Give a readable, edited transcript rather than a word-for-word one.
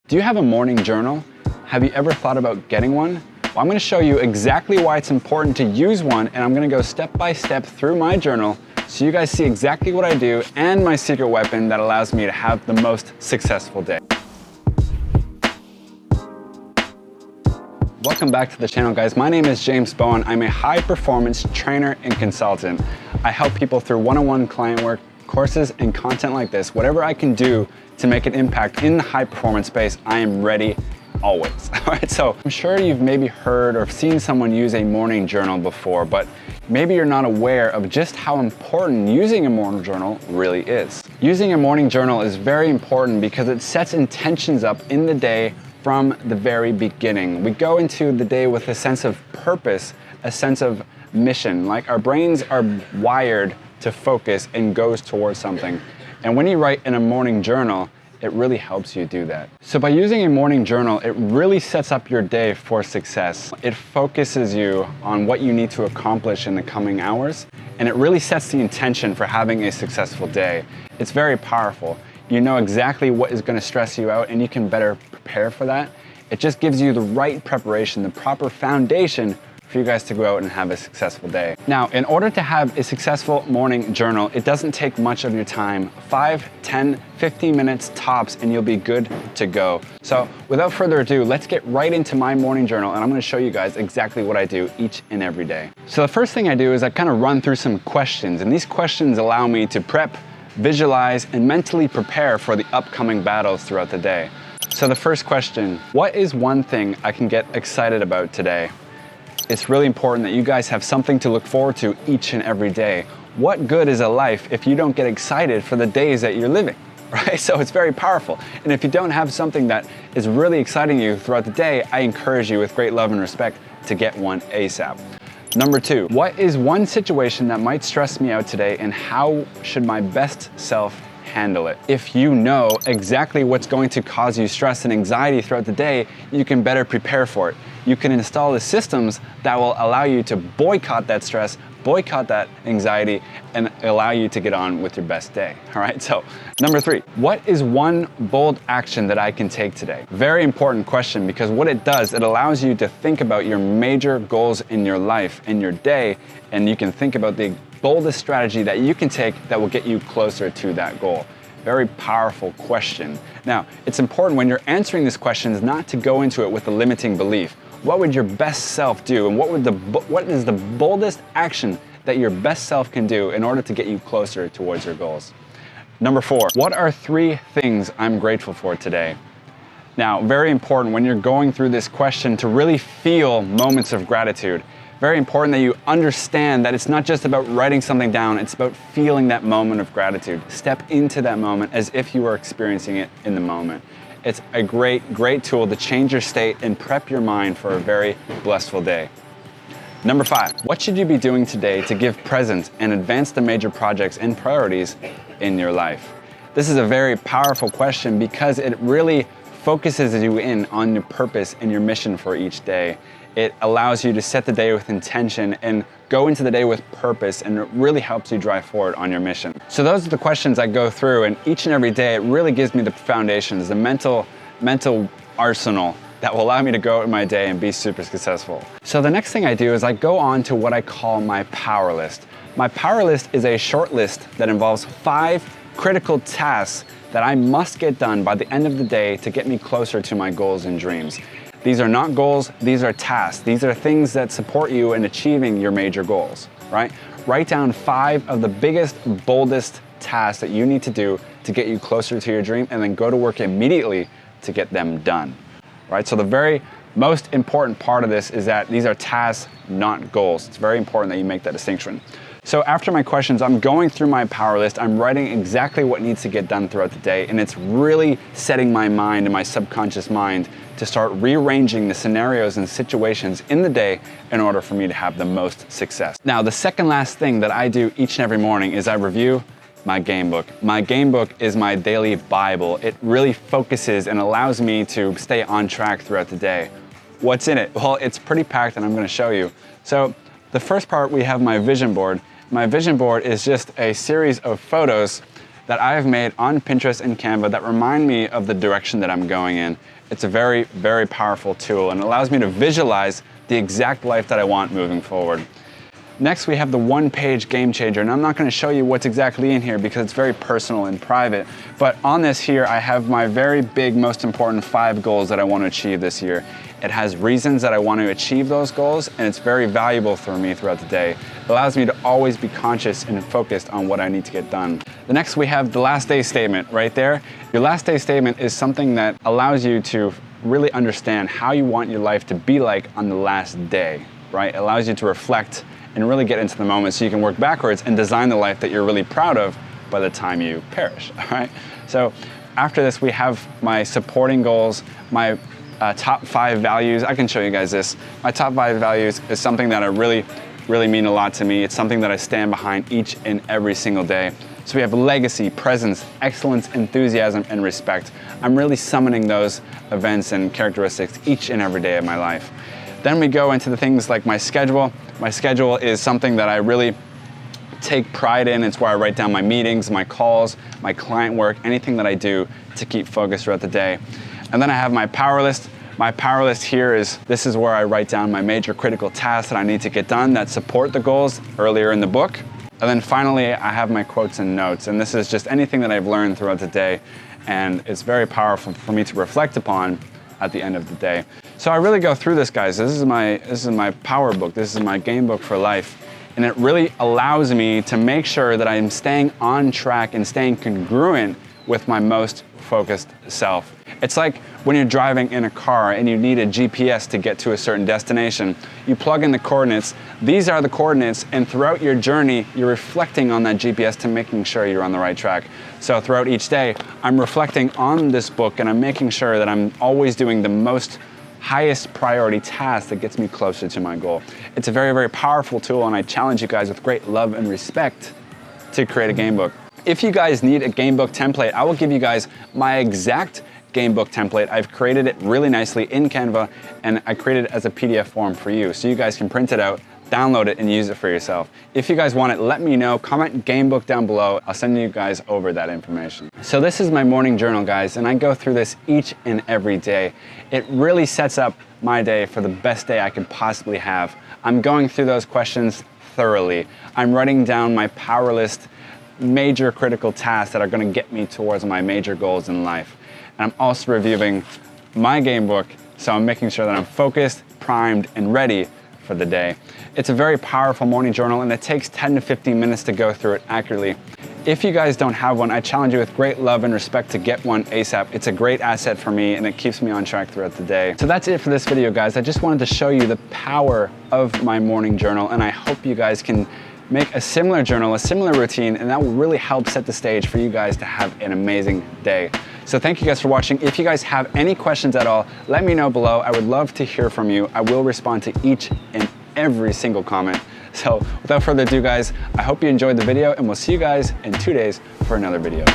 Do you have a morning journal? Have you ever thought about getting one? Well, I'm going to show you exactly why it's important to use one, and I'm going to go step by step through my journal so you guys see exactly what I do and my secret weapon that allows me to have the most successful day. Welcome back to the channel, guys. My name is James Bowen. I'm a high-performance trainer and consultant. I help people through one-on-one client work, courses, and content like this. Whatever I can do to make an impact in the high-performance space, I am ready always. All right, so I'm sure you've maybe heard or seen someone use a morning journal before, but maybe you're not aware of just how important using a morning journal really is. Using a morning journal is very important because it sets intentions up in the day from the very beginning. We go into the day with a sense of purpose, a sense of mission, like our brains are wired to focus and goes towards something. And when you write in a morning journal, it really helps you do that. So by using a morning journal, it really sets up your day for success. It focuses you on what you need to accomplish in the coming hours, and it really sets the intention for having a successful day. It's very powerful. You know exactly what is going to stress you out, and you can better prepare for that. It just gives you the right preparation, the proper foundation for you guys to go out and have a successful day. Now, in order to have a successful morning journal, it doesn't take much of your time, 5, 10, 15 minutes tops, and you'll be good to go. So without further ado, let's get right into my morning journal, and I'm gonna show you guys exactly what I do each and every day. So the first thing I do is I kind of run through some questions, and these questions allow me to prep, visualize, and mentally prepare for the upcoming battles throughout the day. So the first question, what is one thing I can get excited about today? It's really important that you guys have something to look forward to each and every day. What good is a life if you don't get excited for the days that you're living, right? So it's very powerful. And if you don't have something that is really exciting you throughout the day, I encourage you with great love and respect to get one ASAP. Number 2, what is one situation that might stress me out today, and how should my best self handle it? If you know exactly what's going to cause you stress and anxiety throughout the day, you can better prepare for it. You can install the systems that will allow you to boycott that stress, boycott that anxiety, and allow you to get on with your best day. All right, so number 3, what is one bold action that I can take today? Very important question, because what it does, it allows you to think about your major goals in your life, in your day, and you can think about the boldest strategy that you can take that will get you closer to that goal. Very powerful question. Now, it's important when you're answering this question is not to go into it with a limiting belief. What would your best self do, and what is the boldest action that your best self can do in order to get you closer towards your goals? Number 4, what are 3 things I'm grateful for today? Now, very important when you're going through this question to really feel moments of gratitude. Very important that you understand that it's not just about writing something down, it's about feeling that moment of gratitude. Step into that moment as if you were experiencing it in the moment. It's a great tool to change your state and prep your mind for a very blissful day. Number 5, what should you be doing today to give presence and advance the major projects and priorities in your life? This is a very powerful question because it really focuses you in on your purpose and your mission for each day. It allows you to set the day with intention and go into the day with purpose, and it really helps you drive forward on your mission. So those are the questions I go through, and each and every day it really gives me the foundations, the mental arsenal that will allow me to go out in my day and be super successful. So the next thing I do is I go on to what I call my power list. My power list is a short list that involves 5 critical tasks that I must get done by the end of the day to get me closer to my goals and dreams. These are not goals, these are tasks. These are things that support you in achieving your major goals, right? Write down 5 of the biggest, boldest tasks that you need to do to get you closer to your dream, and then go to work immediately to get them done, right? So the very most important part of this is that these are tasks, not goals. It's very important that you make that distinction. So after my questions, I'm going through my power list, I'm writing exactly what needs to get done throughout the day, and it's really setting my mind and my subconscious mind to start rearranging the scenarios and situations in the day in order for me to have the most success. Now, the second last thing that I do each and every morning is I review my game book. My game book is my daily Bible. It really focuses and allows me to stay on track throughout the day. What's in it? Well, it's pretty packed, and I'm gonna show you. So the first part, we have my vision board. My vision board is just a series of photos that I have made on Pinterest and Canva that remind me of the direction that I'm going in. It's a very, very powerful tool and it allows me to visualize the exact life that I want moving forward. Next, we have the one-page game changer, and I'm not gonna show you what's exactly in here because it's very personal and private, but on this here, I have my very big, most important 5 goals that I want to achieve this year. It has reasons that I want to achieve those goals, and it's very valuable for me throughout the day. It allows me to always be conscious and focused on what I need to get done. The next, we have the last day statement right there. Your last day statement is something that allows you to really understand how you want your life to be like on the last day, right? It allows you to reflect and really get into the moment so you can work backwards and design the life that you're really proud of by the time you perish, all right? So after this, we have my supporting goals, my top 5 values. I can show you guys this. My top 5 values is something that I really mean a lot to me. It's something that I stand behind each and every single day. So we have legacy, presence, excellence, enthusiasm, and respect. I'm really summoning those events and characteristics each and every day of my life. Then we go into the things like my schedule. My schedule is something that I really take pride in. It's where I write down my meetings, my calls, my client work, anything that I do to keep focused throughout the day. And then I have my power list. My power list here this is where I write down my major critical tasks that I need to get done that support the goals earlier in the book. And then finally, I have my quotes and notes. And this is just anything that I've learned throughout the day. And it's very powerful for me to reflect upon at the end of the day. So I really go through this, guys. This is my power book. This is my game book for life. And it really allows me to make sure that I'm staying on track and staying congruent with my most focused self. It's like when you're driving in a car and you need a GPS to get to a certain destination. You plug in the coordinates. These are the coordinates, and throughout your journey, you're reflecting on that GPS to making sure you're on the right track. So throughout each day, I'm reflecting on this book and I'm making sure that I'm always doing the most highest priority task that gets me closer to my goal. It's a very, very powerful tool, and I challenge you guys with great love and respect to create a game book. If you guys need a game book template, I will give you guys my exact game book template. I've created it really nicely in Canva, and I created it as a PDF form for you so you guys can print it out, download it, and use it for yourself. If you guys want it, let me know. Comment game book down below. I'll send you guys over that information. So this is my morning journal, guys, and I go through this each and every day. It really sets up my day for the best day I could possibly have. I'm going through those questions thoroughly. I'm writing down my power list, major critical tasks that are going to get me towards my major goals in life. And I'm also reviewing my game book, so I'm making sure that I'm focused, primed, and ready for the day. It's a very powerful morning journal, and it takes 10 to 15 minutes to go through it accurately. If you guys don't have one, I challenge you with great love and respect to get one ASAP. It's a great asset for me, and it keeps me on track throughout the day. So that's it for this video, guys. I just wanted to show you the power of my morning journal, and I hope you guys can make a similar journal, a similar routine, and that will really help set the stage for you guys to have an amazing day. So thank you guys for watching. If you guys have any questions at all, let me know below. I would love to hear from you. I will respond to each and every single comment. So without further ado, guys, I hope you enjoyed the video, and we'll see you guys in 2 days for another video.